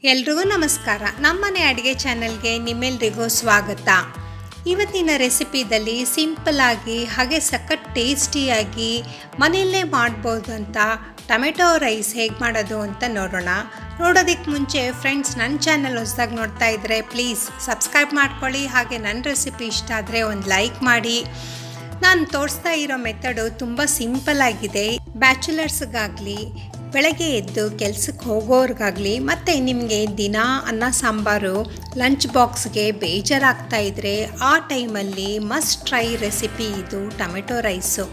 ಎಲ್ರಿಗೂ ನಮಸ್ಕಾರ. ನಮ್ಮನೆ ಅಡುಗೆ ಚಾನಲ್ಗೆ ನಿಮ್ಮೆಲ್ರಿಗೂ ಸ್ವಾಗತ. ಇವತ್ತಿನ ರೆಸಿಪಿದಲ್ಲಿ ಸಿಂಪಲ್ಲಾಗಿ ಹಾಗೆ ಸಖತ್ ಟೇಸ್ಟಿಯಾಗಿ ಮನೆಯಲ್ಲೇ ಮಾಡ್ಬೋದು ಅಂತ ಟೊಮೆಟೊ ರೈಸ್ ಹೇಗೆ ಮಾಡೋದು ಅಂತ ನೋಡೋಣ. ನೋಡೋದಕ್ಕೆ ಮುಂಚೆ ಫ್ರೆಂಡ್ಸ್, ನನ್ನ ಚಾನಲ್ ಹೊಸದಾಗಿ ನೋಡ್ತಾ ಇದ್ದರೆ ಪ್ಲೀಸ್ ಸಬ್ಸ್ಕ್ರೈಬ್ ಮಾಡ್ಕೊಳ್ಳಿ. ಹಾಗೆ ನನ್ನ ರೆಸಿಪಿ ಇಷ್ಟ ಆದರೆ ಒಂದು ಲೈಕ್ ಮಾಡಿ. ನಾನು ತೋರಿಸ್ತಾ ಇರೋ ಮೆಥಡು ತುಂಬ ಸಿಂಪಲ್ಲಾಗಿದೆ. ಬ್ಯಾಚುಲರ್ಸ್ಗಾಗಲಿ, ಬೆಳಗ್ಗೆ ಎದ್ದು ಕೆಲಸಕ್ಕೆ ಹೋಗೋರ್ಗಾಗಲಿ, ಮತ್ತು ನಿಮಗೆ ದಿನ ಅನ್ನ ಸಾಂಬಾರು ಲಂಚ್ ಬಾಕ್ಸ್ಗೆ ಬೇಜಾರಾಗ್ತಾ ಇದ್ದರೆ ಆ ಟೈಮಲ್ಲಿ ಮಸ್ಟ್ ಟ್ರೈ ರೆಸಿಪಿ ಇದು ಟೊಮೆಟೊ ರೈಸು.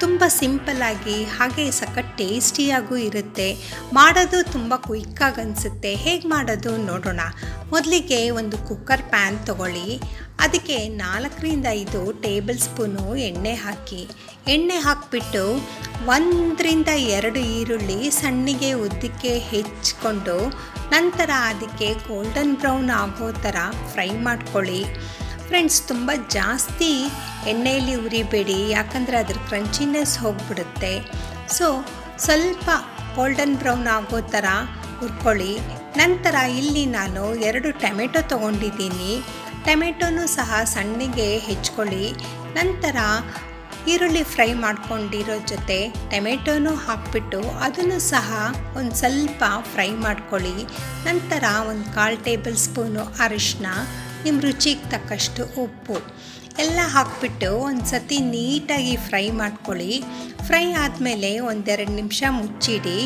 ತುಂಬ ಸಿಂಪಲ್ಲಾಗಿ ಹಾಗೆ ಸಖತ್ ಟೇಸ್ಟಿಯಾಗೂ ಇರುತ್ತೆ. ಮಾಡೋದು ತುಂಬ ಕ್ವಿಕ್ಕಾಗಿ ಅನಿಸುತ್ತೆ. ಹೇಗೆ ಮಾಡೋದು ನೋಡೋಣ. ಮೊದಲಿಗೆ ಒಂದು ಕುಕ್ಕರ್ ಪ್ಯಾನ್ ತೊಗೊಳ್ಳಿ. ಅದಕ್ಕೆ 4-5 ಟೇಬಲ್ ಸ್ಪೂನು ಎಣ್ಣೆ ಹಾಕಿ. ಎಣ್ಣೆ ಹಾಕಿಬಿಟ್ಟು 1-2 ಈರುಳ್ಳಿ ಸಣ್ಣಗೆ ಉದ್ದಕ್ಕೆ ಹೆಚ್ಚಿಕೊಂಡು ನಂತರ ಅದಕ್ಕೆ ಗೋಲ್ಡನ್ ಬ್ರೌನ್ ಆಗೋ ಥರ ಫ್ರೈ ಮಾಡ್ಕೊಳ್ಳಿ. ಫ್ರೆಂಡ್ಸ್, ತುಂಬ ಜಾಸ್ತಿ ಎಣ್ಣೆಯಲ್ಲಿ ಉರಿಬೇಡಿ, ಯಾಕಂದರೆ ಅದ್ರ ಕ್ರಂಚಿನೆಸ್ ಹೋಗಿಬಿಡುತ್ತೆ. ಸೊ ಸ್ವಲ್ಪ ಗೋಲ್ಡನ್ ಬ್ರೌನ್ ಆಗೋ ಥರ ಹುರ್ಕೊಳ್ಳಿ. ನಂತರ ಇಲ್ಲಿ ನಾನು 2 ಟೊಮೆಟೊ ತೊಗೊಂಡಿದ್ದೀನಿ. ಟೊಮೆಟೊನೂ ಸಹ ಸಣ್ಣಗೆ ಹೆಚ್ಕೊಳ್ಳಿ. ನಂತರ ಈರುಳ್ಳಿ ಫ್ರೈ ಮಾಡ್ಕೊಂಡಿರೋ ಜೊತೆ ಟೊಮೆಟೊನೂ ಹಾಕ್ಬಿಟ್ಟು ಅದನ್ನು ಸಹ ಒಂದು ಸ್ವಲ್ಪ ಫ್ರೈ ಮಾಡ್ಕೊಳ್ಳಿ. ನಂತರ 1/4 ಟೇಬಲ್ ಸ್ಪೂನು ಅರಿಶಿನ, ನಿಮ್ಮ ರುಚಿಗೆ ತಕ್ಕಷ್ಟು ಉಪ್ಪು ಎಲ್ಲ ಹಾಕ್ಬಿಟ್ಟು ಒಂದು ಸತಿ ನೀಟಾಗಿ ಫ್ರೈ ಮಾಡ್ಕೊಳ್ಳಿ. ಫ್ರೈ ಆದಮೇಲೆ 1-2 ನಿಮಿಷ ಮುಚ್ಚಿಡಿ.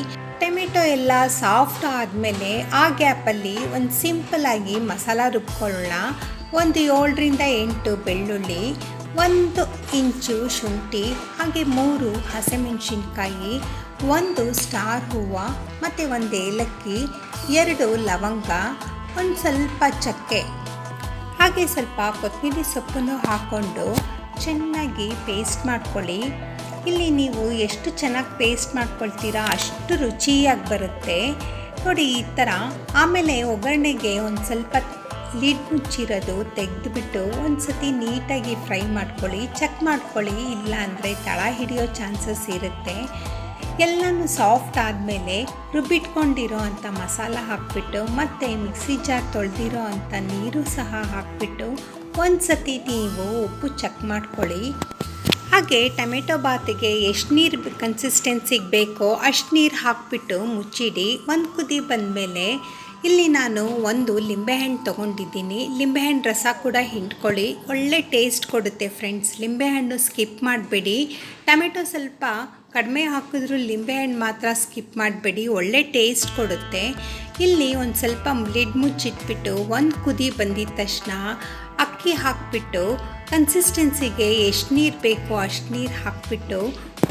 ಟೊಮೆಟೊ ಎಲ್ಲ ಸಾಫ್ಟ್ ಆದಮೇಲೆ ಆ ಗ್ಯಾಪಲ್ಲಿ ಒಂದು ಸಿಂಪಲ್ಲಾಗಿ ಮಸಾಲ ರುಬ್ಕೊಳ್ಳೋಣ. 7-8 ಬೆಳ್ಳುಳ್ಳಿ, 1 ಇಂಚು ಶುಂಠಿ, ಹಾಗೆ 3 ಹಸಿಮೆಣಸಿನ್ಕಾಯಿ, 1 ಸ್ಟಾರ್ ಹೂವು ಮತ್ತು 1 ಏಲಕ್ಕಿ, 2 ಲವಂಗ, ಒಂದು ಸ್ವಲ್ಪ ಚಕ್ಕೆ, ಹಾಗೆ ಸ್ವಲ್ಪ ಕೊತ್ತಂಬರಿ ಸೊಪ್ಪನ್ನು ಹಾಕ್ಕೊಂಡು ಚೆನ್ನಾಗಿ ಪೇಸ್ಟ್ ಮಾಡ್ಕೊಳ್ಳಿ. ಇಲ್ಲಿ ನೀವು ಎಷ್ಟು ಚೆನ್ನಾಗಿ ಪೇಸ್ಟ್ ಮಾಡ್ಕೊಳ್ತೀರಾ ಅಷ್ಟು ರುಚಿಯಾಗಿ ಬರುತ್ತೆ ನೋಡಿ, ಈ ಥರ. ಆಮೇಲೆ ಒಗ್ಗರಣೆಗೆ ಒಂದು ಸ್ವಲ್ಪ ಲಿಡ್ ಮುಚ್ಚಿರೋದು ತೆಗೆದುಬಿಟ್ಟು ಒಂದು ಸತಿ ನೀಟಾಗಿ ಫ್ರೈ ಮಾಡ್ಕೊಳ್ಳಿ. ಚೆಕ್ ಮಾಡ್ಕೊಳ್ಳಿ, ಇಲ್ಲ ಅಂದರೆ ತಳ ಹಿಡಿಯೋ ಚಾನ್ಸಸ್ ಇರುತ್ತೆ. ಎಲ್ಲನೂ ಸಾಫ್ಟ್ ಆದಮೇಲೆ ರುಬ್ಬಿಟ್ಕೊಂಡಿರೋ ಅಂಥ ಮಸಾಲ ಹಾಕ್ಬಿಟ್ಟು ಮತ್ತು ಮಿಕ್ಸಿ ಜಾರ್ ತೊಳೆದಿರೋ ಅಂಥ ನೀರು ಸಹ ಹಾಕ್ಬಿಟ್ಟು ಒಂದು ಸತಿ ನೀವು ಉಪ್ಪು ಚೆಕ್ ಮಾಡ್ಕೊಳ್ಳಿ. ಹಾಗೆ ಟೊಮೆಟೊ ಬಾತಿಗೆ ಎಷ್ಟು ನೀರು ಕನ್ಸಿಸ್ಟೆನ್ಸಿಗೆ ಬೇಕೋ ಅಷ್ಟು ನೀರು ಹಾಕ್ಬಿಟ್ಟು ಮುಚ್ಚಿಡಿ. ಒಂದು ಕುದಿ ಬಂದಮೇಲೆ ಇಲ್ಲಿ ನಾನು 1 ಲಿಂಬೆಹಣ್ಣು ತೊಗೊಂಡಿದ್ದೀನಿ. ಲಿಂಬೆಹಣ್ಣು ರಸ ಕೂಡ ಹಿಂಡ್ಕೊಳ್ಳಿ, ಒಳ್ಳೆ ಟೇಸ್ಟ್ ಕೊಡುತ್ತೆ ಫ್ರೆಂಡ್ಸ್. ಲಿಂಬೆಹಣ್ಣು ಸ್ಕಿಪ್ ಮಾಡಬೇಡಿ. ಟೊಮೆಟೊ ಸ್ವಲ್ಪ ಕಡಿಮೆ ಹಾಕಿದ್ರೂ ಲಿಂಬೆಹಣ್ಣು ಮಾತ್ರ ಸ್ಕಿಪ್ ಮಾಡಬೇಡಿ, ಒಳ್ಳೆ ಟೇಸ್ಟ್ ಕೊಡುತ್ತೆ. ಇಲ್ಲಿ ಒಂದು ಸ್ವಲ್ಪ ಲಿಡ್ ಮುಚ್ಚಿಟ್ಬಿಟ್ಟು 1 ಕುದಿ ಬಂದಿದ ತಕ್ಷಣ ಅಕ್ಕಿ ಹಾಕಿಬಿಟ್ಟು ಕನ್ಸಿಸ್ಟೆನ್ಸಿಗೆ ಎಷ್ಟು ನೀರು ಬೇಕೋ ಅಷ್ಟು ನೀರು ಹಾಕಿಬಿಟ್ಟು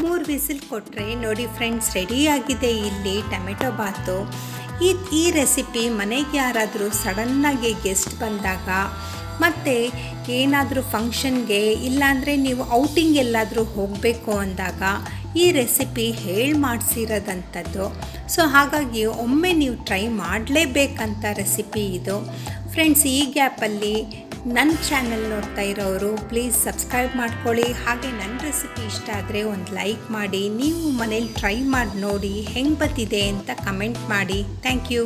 3 ವಿಸಿಲ್ ಕೊಟ್ಟರೆ ನೋಡಿ ಫ್ರೆಂಡ್ಸ್, ರೆಡಿಯಾಗಿದೆ ಇಲ್ಲಿ ಟೊಮೆಟೊ ಬಾತು. ಈ ರೆಸಿಪಿ ಮನೆಗೆ ಯಾರಾದರೂ ಸಡನ್ನಾಗಿ ಗೆಸ್ಟ್ ಬಂದಾಗ, ಮತ್ತು ಏನಾದರೂ ಫಂಕ್ಷನ್ಗೆ, ಇಲ್ಲಾಂದರೆ ನೀವು ಔಟಿಂಗ್ ಎಲ್ಲಾದರೂ ಹೋಗಬೇಕು ಅಂದಾಗ ಈ ರೆಸಿಪಿ ಹೇಳಿ ಮಾಡಿಸಿರೋದಂಥದ್ದು. ಸೊ ಹಾಗಾಗಿ ಒಮ್ಮೆ ನೀವು ಟ್ರೈ ಮಾಡಲೇಬೇಕಂತ ರೆಸಿಪಿ ಇದು ಫ್ರೆಂಡ್ಸ್. ಈ ಗ್ಯಾಪಲ್ಲಿ ನನ್ನ ಚಾನಲ್ ನೋಡ್ತಾ ಇರೋರು ಪ್ಲೀಸ್ ಸಬ್ಸ್ಕ್ರೈಬ್ ಮಾಡ್ಕೊಳ್ಳಿ. ಹಾಗೆ ನನ್ನ ರೆಸಿಪಿ ಇಷ್ಟ ಆದರೆ ಒಂದು ಲೈಕ್ ಮಾಡಿ. ನೀವು ಮನೇಲಿ ಟ್ರೈ ಮಾಡಿ ನೋಡಿ ಹೆಂಗೆ ಬಂದಿದೆ ಅಂತ ಕಮೆಂಟ್ ಮಾಡಿ. Thank you.